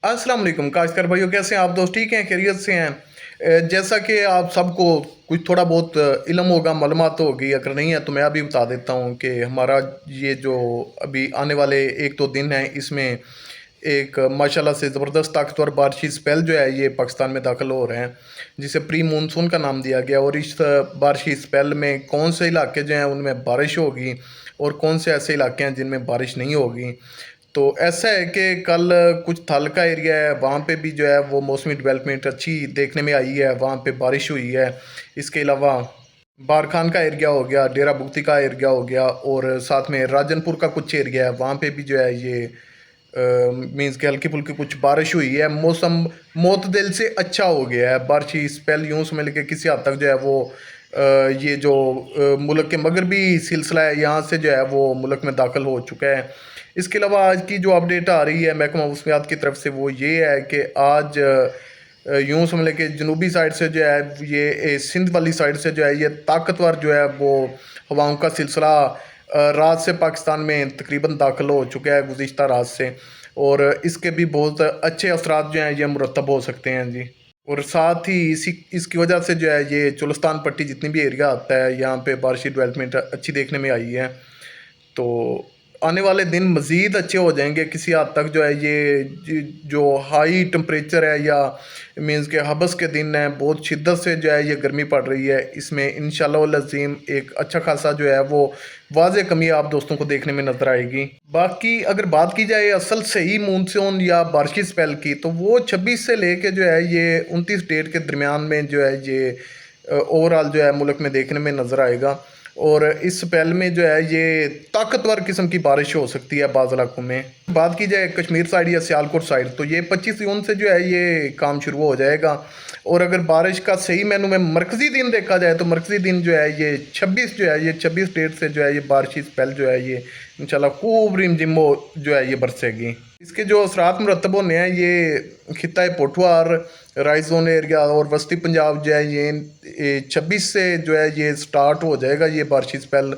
अस्सलाम वालेकुम काश्तकार भाइयों, कैसे हैं आप दोस्त? ठीक हैं, खैरियत से हैं? जैसा कि आप सबको कुछ थोड़ा बहुत इल्म होगा, मालूमात होगी, अगर नहीं है तो मैं अभी बता देता हूँ कि हमारा ये जो अभी आने वाले एक दो दिन हैं, इसमें एक माशाल्लाह से ज़बरदस्त ताकतवर बारिशी स्पेल जो है ये पाकिस्तान में दाखिल हो रहे हैं, जिसे प्री मानसून का नाम दिया गया। और इस बारिशी स्पेल में कौन से इलाके जो हैं उनमें बारिश होगी और कौन से ऐसे इलाके हैं जिनमें बारिश नहीं होगी। तो ऐसा है कि कल कुछ थल का एरिया है, वहाँ पे भी जो है वो मौसमी डेवलपमेंट अच्छी देखने में आई है, वहाँ पे बारिश हुई है। इसके अलावा बारखान का एरिया हो गया, डेरा बुगती का एरिया हो गया, और साथ में राजनपुर का कुछ एरिया है, वहाँ पे भी जो है ये मीन्स कि हल्की फुल्की कुछ बारिश हुई है। मौसम मोतदिल से अच्छा हो गया है। बारिशी स्पेल यूँ समझ के किसी हद तक जो है वो ये जो मुल्क के मगरबी सिलसिला है, यहाँ से जो है वो मुल्क में दाखिल हो चुका है। इसके अलावा आज की जो अपडेट आ रही है महकमा मौसमियात की तरफ से, वो ये है कि आज यूँ समझ लें कि जनूबी साइड से जो है ये सिंध वाली साइड से जो है ये ताकतवर जो है वो हवाओं का सिलसिला रात से पाकिस्तान में तकरीबन दाखिल हो चुका है, गुज़िश्ता रात से। और इसके भी बहुत अच्छे असरात जो हैं ये मुरतब हो सकते हैं जी। और साथ ही इसी इसकी वजह से जो है ये चुलिस्तान पट्टी जितनी भी एरिया आता है, यहाँ पे बारिशी डेवलपमेंट अच्छी देखने में आई है। तो आने वाले दिन मज़ीद अच्छे हो जाएंगे। किसी हद तक जो है ये जो हाई टेम्परेचर है या मीन्स के हबस के दिन हैं, बहुत शिद्दत से जो है ये गर्मी पड़ रही है, इसमें इंशाल्लाह अज़ीम एक अच्छा खासा जो है वो वाज़े कमी आप दोस्तों को देखने में नज़र आएगी। बाकी अगर बात की जाए असल सही मानसून या बारिशी स्पेल की, तो वो 26 से लेके जो है ये 29 डेट के दरमियान में जो है ये ओवरऑल जो है मुल्क में देखने में नज़र आएगा। और इस स्पेल में जो है ये ताकतवर किस्म की बारिश हो सकती है बाज़ इलाकों में। बात की जाए कश्मीर साइड या सियालकोट साइड, तो ये 25 जून से जो है ये काम शुरू हो जाएगा। और अगर बारिश का सही मैनू में मरकज़ी दिन देखा जाए तो मरकज़ी दिन जो है ये 26 जो है ये 26 डेट से जो है ये बारिशी स्पेल जो है ये इंशाल्लाह खूब रिमझिम जो है ये बरसेगी। इसके जो असरात मुरतब होने हैं ये खिता पोठवार, राइस जोन एरिया और वस्ती पंजाब जो है ये 26 से जो है ये स्टार्ट हो जाएगा ये बारिशी स्पेल।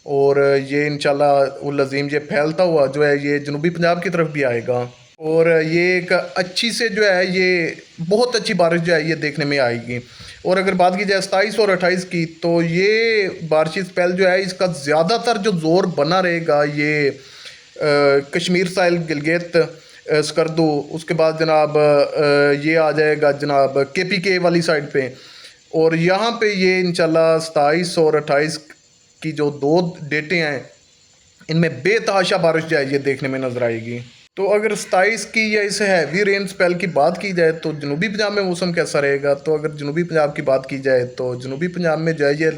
और ये इंशाल्लाह उल अज़ीम ये फैलता हुआ जो है ये जनूबी पंजाब की तरफ भी आएगा। और ये एक अच्छी से जो है ये बहुत अच्छी बारिश जो है ये देखने में आएगी। और अगर बात की जाए 27 और 28 की, तो ये बारिशी स्पेल जो है इसका ज़्यादातर जो ज़ोर बना रहेगा ये कश्मीर साइल गिलगित स्कर्दू, उसके बाद जनाब ये आ जाएगा जनाब KPK वाली साइड पे। और यहाँ पे ये इंशाल्लाह 27 और 28 की जो दो डेटें हैं इनमें बेतहाशा बारिश जो है ये देखने में नज़र आएगी। तो अगर 27 की या इस हैवी रेन स्पेल की बात की जाए तो जनूबी पंजाब में मौसम कैसा रहेगा, तो अगर जनूबी पंजाब की बात की जाए तो जनूबी पंजाब में जो है ये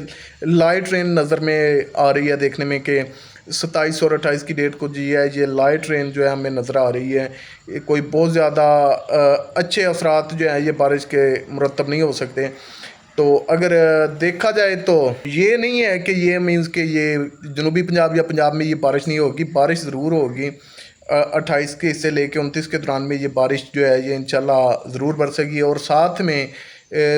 लाइट रेन नज़र में आ रही है देखने में कि 27 और 28 की डेट को जी है ये लाइट रेन जो है हमें नज़र आ रही है। ये कोई बहुत ज़्यादा अच्छे असरात जो है ये बारिश के मुरतब नहीं हो सकते। तो अगर देखा जाए तो ये नहीं है कि ये मीन्स कि ये जनूबी पंजाब या पंजाब में ये बारिश नहीं होगी, बारिश ज़रूर होगी। 28 के से लेके 29 के दौरान में ये बारिश जो है ये इंशाल्लाह ज़रूर बरसेगी। और साथ में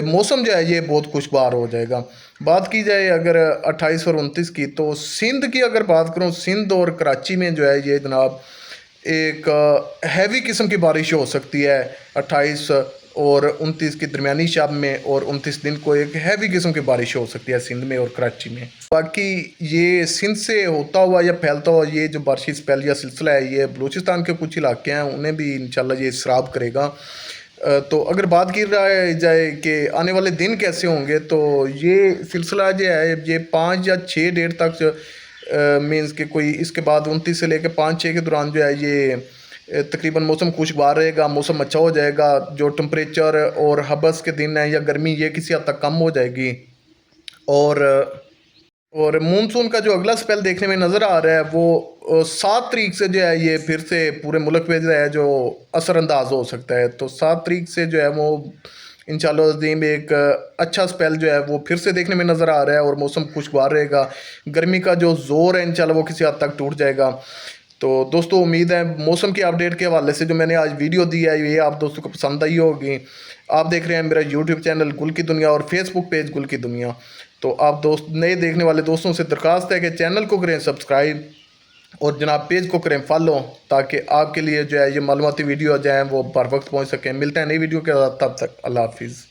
मौसम जो है ये बहुत खुशगवार हो जाएगा। बात की जाए अगर 28 और 29 की, तो सिंध की अगर बात करूँ, सिंध और कराची में जो है ये जनाब एक हैवी किस्म की बारिश हो सकती है 28 और 29 की दरमियानी शब में। और 29 दिन को एक हैवी किस्म की बारिश हो सकती है सिंध में और कराची में। बाकी ये सिंध से होता हुआ या फैलता हुआ ये जो बारिशी स्पेल या सिलसिला है ये बलूचिस्तान के कुछ इलाके हैं उन्हें भी इंशाल्लाह ये सराब करेगा। तो अगर बात की जाए कि आने वाले दिन कैसे होंगे, तो ये सिलसिला जो है ये 5 या 6 डेट तक मीन्स कि कोई इसके बाद 29 से लेकर 5-6 के दौरान जो है ये तकरीबन मौसम खुशगवार रहेगा, मौसम अच्छा हो जाएगा। जो टेम्परेचर और हबस के दिन है या गर्मी ये किसी हद तक कम हो जाएगी। और मानसून का जो अगला स्पेल देखने में नज़र आ रहा है वो 7 तारीख से जो है ये फिर से पूरे मुल्क पे जो है जो असरअंदाज हो सकता है। तो 7 तारीख से जो है वो इंशाल्लाह अज़ीम एक अच्छा स्पेल जो है वो फिर से देखने में नज़र आ रहा है और मौसम खुशगवार रहेगा। गर्मी का जो ज़ोर है इंशाल्लाह वो किसी हद तक टूट जाएगा। तो दोस्तों उम्मीद है मौसम की अपडेट के हवाले से जो मैंने आज वीडियो दी है ये आप दोस्तों को पसंद आई होगी। आप देख रहे हैं मेरा यूट्यूब चैनल गुल की दुनिया और फेसबुक पेज गुल की दुनिया। तो आप दोस्त नए देखने वाले दोस्तों से दरख्वास्त है कि चैनल को करें सब्सक्राइब اور جناب پیج کو کریں فالو، تاکہ آپ کے لیے جو ہے یہ معلوماتی ویڈیو جو ہیں وہ بر وقت پہنچ سکیں۔ ملتے ہیں نئی ویڈیو کے ساتھ، تب تک اللہ حافظ۔